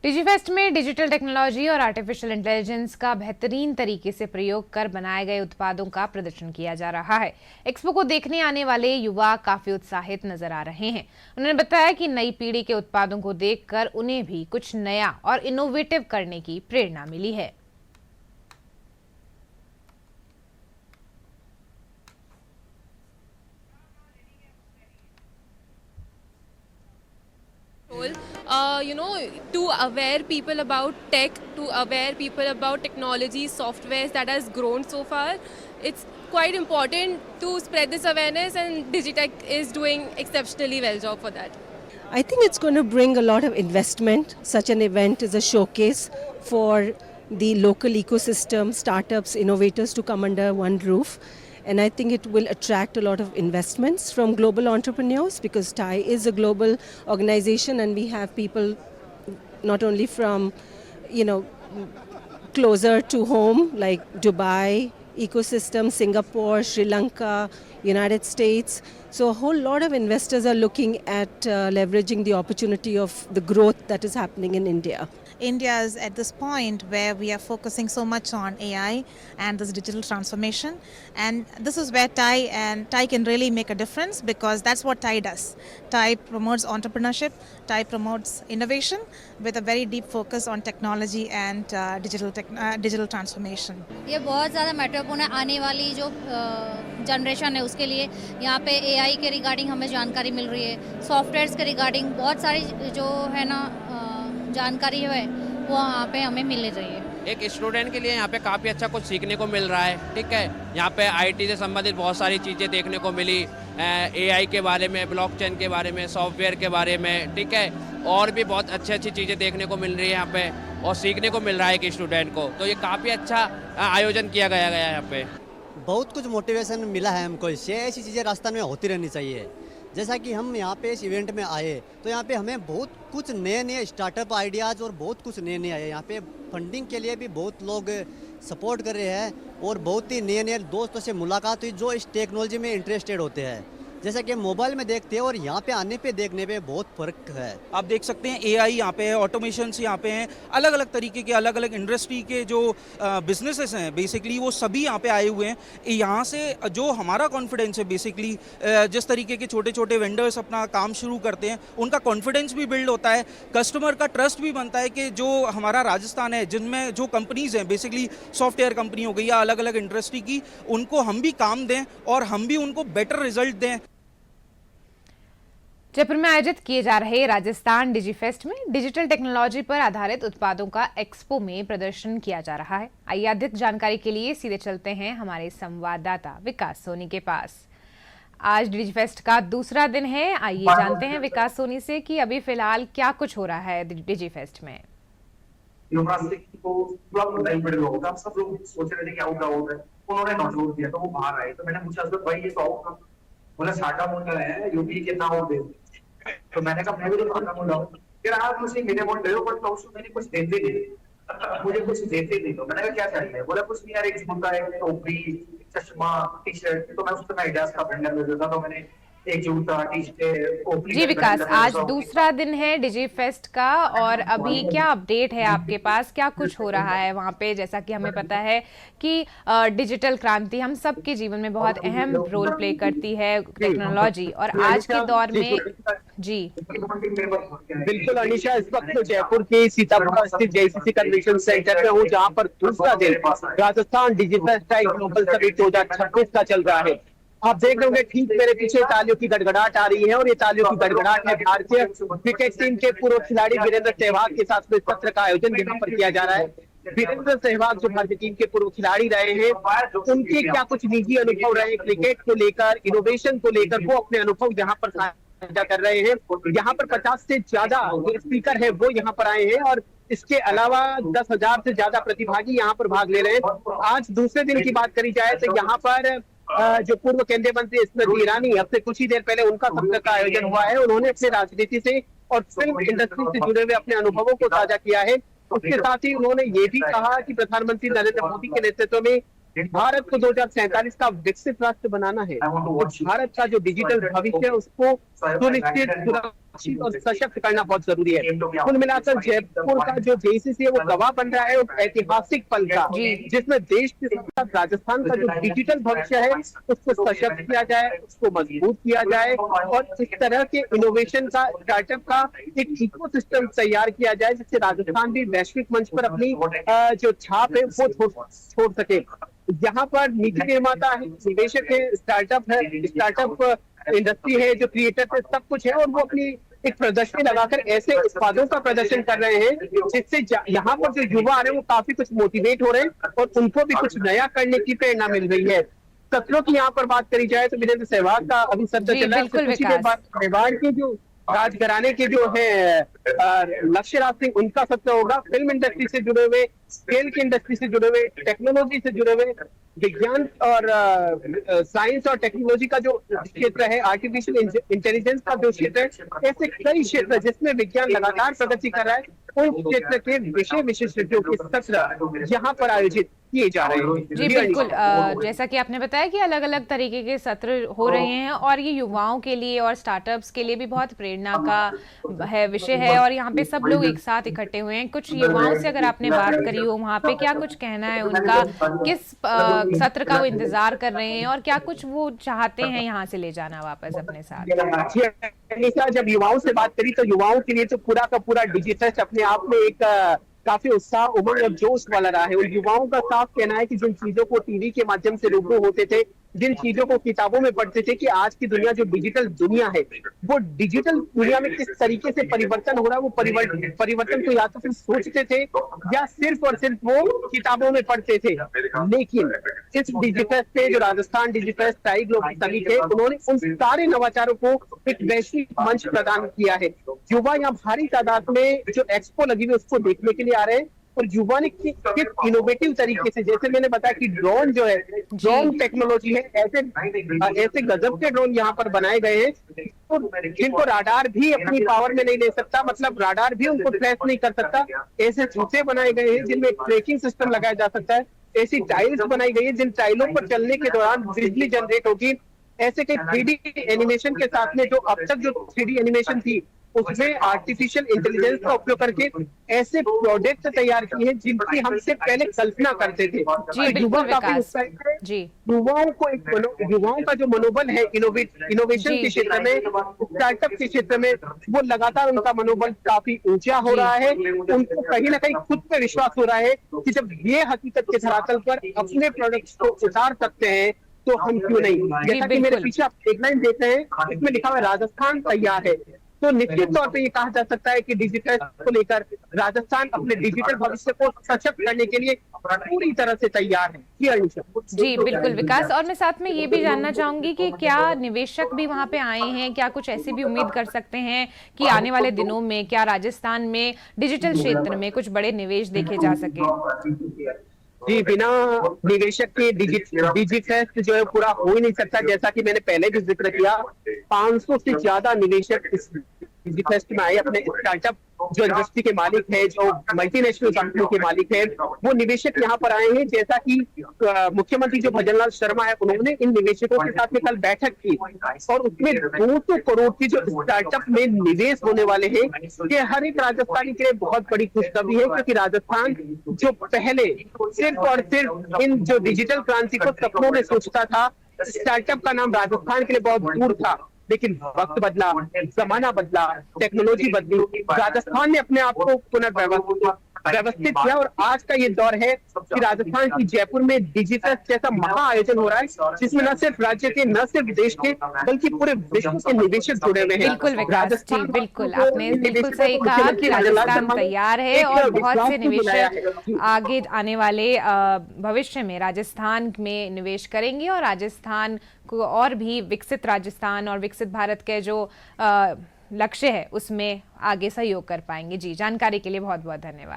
Digifest में digital technology और artificial intelligence का बेहतरीन तरीके से प्रयोग कर बनाए गए उत्पादों का प्रदर्शन किया जा रहा है। एक्सपो को देखने आने वाले युवा काफी उत्साहित नजर आ रहे हैं। उन्होंने बताया कि नई पीढ़ी के उत्पादों को देखकर उन्हें भी कुछ नया और इनोवेटिव करने की प्रेरणा मिली है। To aware people about tech, to aware people about technology, softwares that has grown so far. It's quite important to spread this awareness, and Digitech is doing exceptionally well job for that. I think it's going to bring a lot of investment. Such an event is a showcase for the local ecosystem, startups, innovators to come under one roof. And I think it will attract a lot of investments from global entrepreneurs because TIE is a global organization and we have people not only from, closer to home like Dubai, ecosystem, Singapore, Sri Lanka, United States. So a whole lot of investors are looking at leveraging the opportunity of the growth that is happening in India. India is at this point where we are focusing so much on AI and this digital transformation, and this is where TIE can really make a difference because that's what TIE does. TIE promotes entrepreneurship, TIE promotes innovation with a very deep focus on technology and digital transformation. ये बहुत ज़्यादा महत्वपूर्ण है आने वाली जो generation है उसके लिए। यहाँ पे एआई के रिगार्डिंग हमें जानकारी मिल रही है, सॉफ्टवेयर्स के रिगार्डिंग बहुत सारी जो है ना जानकारी है वो यहाँ पे हमें मिल रही है। एक स्टूडेंट के लिए यहाँ पे काफ़ी अच्छा कुछ सीखने को मिल रहा है। ठीक है, यहाँ पे आईटी से संबंधित बहुत सारी चीज़ें देखने को मिली, एआई के बारे में, ब्लॉकचेन के बारे में, सॉफ्टवेयर के बारे में। ठीक है, और भी बहुत अच्छी अच्छी चीज़ें देखने को मिल रही है यहाँ पे और सीखने को मिल रहा है एक स्टूडेंट को। तो ये काफ़ी अच्छा आयोजन किया गया यहाँ पे। बहुत कुछ मोटिवेशन मिला है हमको इससे। ऐसी चीज़ें रास्ते में होती रहनी चाहिए। जैसा कि हम यहाँ पे इस इवेंट में आए तो यहाँ पे हमें बहुत कुछ नए नए स्टार्टअप आइडियाज़ और बहुत कुछ नए नए आए। यहाँ पे फंडिंग के लिए भी बहुत लोग सपोर्ट कर रहे हैं और बहुत ही नए नए दोस्तों से मुलाकात हुई जो इस टेक्नोलॉजी में इंटरेस्टेड होते हैं। जैसा कि मोबाइल में देखते हैं और यहाँ पे आने पे देखने पे बहुत फर्क है। आप देख सकते हैं एआई यहाँ पे है, ऑटोमेशन यहाँ पे हैं, अलग अलग तरीके के अलग अलग इंडस्ट्री के जो बिजनेसेस हैं बेसिकली वो सभी यहाँ पे आए हुए हैं। यहाँ से जो हमारा कॉन्फिडेंस है बेसिकली जिस तरीके के छोटे छोटे वेंडर्स अपना काम शुरू करते हैं उनका कॉन्फिडेंस भी बिल्ड होता है, कस्टमर का ट्रस्ट भी बनता है कि जो हमारा राजस्थान है जिनमें जो कंपनीज हैं बेसिकली सॉफ्टवेयर कंपनी हो गई या अलग अलग इंडस्ट्री की, उनको हम भी काम दें और हम भी उनको बेटर रिजल्ट दें। जयपुर में आयोजित किए जा रहे राजस्थान डिजीफेस्ट में डिजिटल टेक्नोलॉजी पर आधारित उत्पादों का एक्सपो में प्रदर्शन किया जा रहा है। आइए अधिक जानकारी के लिए सीधे चलते हैं हमारे संवाददाता विकास सोनी के पास। आज डिजीफेस्ट का दूसरा दिन है, आइए जानते हैं विकास सोनी से कि अभी फिलहाल क्या कुछ हो रहा है डिजीफेस्ट में। सब लोग सोच रहे थे क्या होगा, उन्होंने नोट दिया तो वो बाहर आए तो मैंने पूछा भाई ये तो बोला साडा मुंडा है यूपी कितना वोट दे। तो मैंने कहा मैं भी तो साडा मुंडा हूँ। फिर आप मुझे मेरे वोट दे दो बट तो उसको मैंने कुछ देते नहीं, मुझे कुछ देते नहीं। तो मैंने कहा क्या चाहिए, बोला कुछ नहीं यार, एक जूता, एक टोपी, चश्मा, टी शर्ट। तो मैं उसको आइडियाज का बंडल दे देता। तो मैंने एक जूता, टी शर्ट। जी विकास, आज दूसरा दिन है डिजीफेस्ट का और अभी क्या अपडेट है आपके पास, क्या कुछ हो रहा है वहां पे? जैसा कि हमें पता है कि डिजिटल क्रांति हम सबके जीवन में बहुत अहम रोल प्ले करती है टेक्नोलॉजी, और आज के दौर में जी बिल्कुल अनिशा, इस वक्त तो जयपुर के सीतापुर स्थित जेसीसी कन्वेंशन सेंटर में हूँ जहाँ पर दूसरा दिन राजस्थान डिजिफेस्ट ग्लोबल समिट 2026 का चल रहा है। आप देख रहे होंगे ठीक मेरे पीछे तालियों की गड़गड़ाहट आ रही है और ये तालियों की गड़गड़ाहट है भारतीय क्रिकेट टीम के पूर्व खिलाड़ी वीरेंद्र सहवाग के साथ इस सत्र का आयोजन यहाँ पर किया जा रहा है। वीरेंद्र सहवाग जो भारतीय टीम के पूर्व खिलाड़ी रहे हैं, उनके क्या कुछ निजी अनुभव रहे क्रिकेट को लेकर, इनोवेशन को लेकर, वो अपने अनुभव यहाँ पर साझा कर रहे हैं। यहाँ पर 50 से ज्यादा जो स्पीकर है वो यहाँ पर आए हैं और इसके अलावा 10,000 से ज्यादा प्रतिभागी यहाँ पर भाग ले रहे हैं। आज दूसरे दिन की बात करी जाए तो यहाँ पर जो पूर्व केंद्रीय मंत्री स्मृति ईरानी, अब से कुछ ही देर पहले उनका सत्र का आयोजन हुआ है। उन्होंने अपने राजनीति से और फिल्म इंडस्ट्री से जुड़े हुए अपने अनुभवों को साझा किया है। उसके साथ ही उन्होंने ये भी कहा कि प्रधानमंत्री नरेंद्र मोदी के नेतृत्व में भारत को 2047 का विकसित राष्ट्र बनाना है। तो भारत का जो डिजिटल भविष्य है उसको सुनिश्चित, विकसित और सशक्त करना बहुत जरूरी है। कुल मिलाकर जयपुर का जो जेसीसी है वो गवाह बन रहा है ऐतिहासिक पल का, जिसमें देश के साथ राजस्थान का जो डिजिटल भविष्य है उसको सशक्त किया जाए, उसको मजबूत किया जाए और इस तरह के इनोवेशन का, स्टार्टअप का एक इकोसिस्टम तैयार किया जाए जिससे राजस्थान भी वैश्विक मंच पर अपनी जो छाप है वो छोड़ सके। यहाँ पर नीति निर्माता है, निवेशक है, स्टार्टअप है, स्टार्टअप इंडस्ट्री है, जो क्रिएटर है, सब कुछ है और वो अपनी एक प्रदर्शनी लगाकर ऐसे उत्पादों का प्रदर्शन कर रहे हैं जिससे यहाँ पर जो युवा आ रहे हैं वो काफी कुछ मोटिवेट हो रहे हैं और उनको भी कुछ नया करने की प्रेरणा मिल रही है। सत्रों की यहाँ पर बात करी जाए तो वीरेंद्र सहवाग का अभी सत्र चला है, कुछ देर बाद सहवाग के जो राजघराने के जो है लक्ष्य राज सिंह, उनका सत्र होगा। फिल्म इंडस्ट्री से जुड़े हुए, स्केल की इंडस्ट्री से जुड़े हुए, टेक्नोलॉजी से जुड़े हुए, विज्ञान और साइंस और टेक्नोलॉजी का जो क्षेत्र है, आर्टिफिशियल इंटेलिजेंस का जो क्षेत्र है, ऐसे कई क्षेत्र जिसमें विज्ञान लगातार प्रगति कर रहा है, उन क्षेत्र के विषय विशेषज्ञों के सत्र यहाँ पर आयोजित किए जा रहे हैं। जी बिल्कुल, जैसा कि आपने बताया कि अलग अलग तरीके के सत्र हो रहे हैं और ये युवाओं के लिए और स्टार्टअप्स के लिए भी बहुत प्रेरणा का है विषय है और यहाँ पे सब लोग एक साथ इकट्ठे हुए हैं। कुछ युवाओं से अगर आपने बात करी हो, वहाँ पे क्या कुछ कहना है उनका, किस सत्र का वो इंतजार कर रहे हैं और क्या कुछ वो चाहते हैं यहाँ से ले जाना वापस अपने साथ? जब युवाओं से बात करी तो युवाओं के लिए तो पूरा का पूरा डिजिटल अपने आप में एक काफी उत्साह, उमंग और जोश वाला रहा है। उन युवाओं का साफ कहना है कि जिन चीजों को टीवी के माध्यम से रूबरू होते थे, जिन चीजों को किताबों में पढ़ते थे कि आज की दुनिया जो डिजिटल दुनिया है, वो डिजिटल दुनिया में किस तरीके से परिवर्तन हो रहा है, वो परिवर्तन को या तो फिर सोचते थे या सिर्फ और सिर्फ वो किताबों में पढ़ते थे। लेकिन इस डिजिटल पे जो Rajasthan digital tie global summit है, उन्होंने उन सारे नवाचारों को एक वैश्विक मंच प्रदान किया है। युवा यहाँ भारी तादाद में जो एक्सपो लगी हुई उसको देखने के लिए आ रहे हैं और युवा ने किस इनोवेटिव तरीके से, जैसे मैंने बताया कि ड्रोन जो है, ड्रोन टेक्नोलॉजी है, ऐसे गजब के ड्रोन यहाँ पर बनाए गए हैं जिनको राडार भी अपनी पावर में नहीं ले सकता, मतलब राडार भी उनको ट्रेस नहीं कर सकता। ऐसे जूते बनाए गए हैं जिनमें ट्रैकिंग सिस्टम लगाया जा सकता है। ऐसी टाइल्स बनाई गई है जिन टाइलों पर चलने के दौरान बिजली जनरेट होगी। ऐसे कई 3D एनिमेशन के साथ में जो अब तक जो 3D एनिमेशन थी उसमें आर्टिफिशियल इंटेलिजेंस का उपयोग करके ऐसे प्रोडक्ट तैयार किए हैं जिनकी हमसे पहले कल्पना करते थे। युवा काफी युवाओं को युवाओं का जो मनोबल है इनोवेशन के क्षेत्र में, स्टार्टअप के क्षेत्र में, वो लगातार उनका मनोबल काफी ऊंचा हो रहा है। उनको कहीं ना कहीं खुद पे विश्वास हो रहा है कि जब ये हकीकत के धरातल पर अपने प्रोडक्ट्स को उतार सकते हैं तो हम क्यों नहीं। जैसा कि मेरे पीछे आप एक लाइन देते हैं, इसमें लिखा हुआ राजस्थान तैयार है, तो निश्चित तौर पे ये कहा जा सकता है कि डिजिटल को लेकर राजस्थान अपने डिजिटल भविष्य को सशक्त करने के लिए पूरी तरह से तैयार है। जी बिल्कुल विकास, और मैं साथ में ये भी जानना चाहूंगी कि क्या निवेशक भी वहाँ पे आए हैं, क्या कुछ ऐसी भी उम्मीद कर सकते हैं कि आने वाले दिनों में क्या राजस्थान में डिजिटल क्षेत्र में कुछ बड़े निवेश देखे जा सके? जी, बिना निवेशक के डिजिफेस्ट जो है पूरा हो ही नहीं सकता। जैसा कि मैंने पहले भी जिक्र किया, 500 से ज्यादा निवेशक इस डिजिफेस्ट में आए। अपने स्टार्टअप जो इंडस्ट्री के मालिक है, जो मल्टीनेशनल कंपनी के मालिक है, वो निवेशक यहाँ पर आए हैं। जैसा कि मुख्यमंत्री जो भजनलाल शर्मा है, उन्होंने इन निवेशकों के साथ में कल बैठक की और उसमें 200 करोड़ की जो स्टार्टअप में निवेश होने वाले हैं, ये हर एक राजस्थानी के लिए बहुत बड़ी खुशखबरी है, क्योंकि राजस्थान जो पहले सिर्फ और सिर्फ इन जो डिजिटल क्रांति को सपनों में सोचता था, स्टार्टअप का नाम राजस्थान के लिए बहुत दूर था। लेकिन वक्त बदला, जमाना बदला, टेक्नोलॉजी बदली, राजस्थान ने अपने आप को पुनर्व्यवस्थित किया और आज का ये दौर है कि राजस्थान की जयपुर में डिजिटल जैसा महा आयोजन हो रहा है, जिसमें न सिर्फ राज्य के, न सिर्फ देश के, बल्कि पूरे विश्व के निवेशक जुड़े हुए हैं। बिल्कुल विकास जी, बिल्कुल आपने बिल्कुल सही कहा कि राजस्थान तैयार है और बहुत से निवेशक आगे आने वाले भविष्य में राजस्थान में निवेश करेंगे और राजस्थान को और भी विकसित राजस्थान और विकसित भारत के जो लक्ष्य है उसमें आगे सहयोग कर पाएंगे। जी, जानकारी के लिए बहुत बहुत धन्यवाद।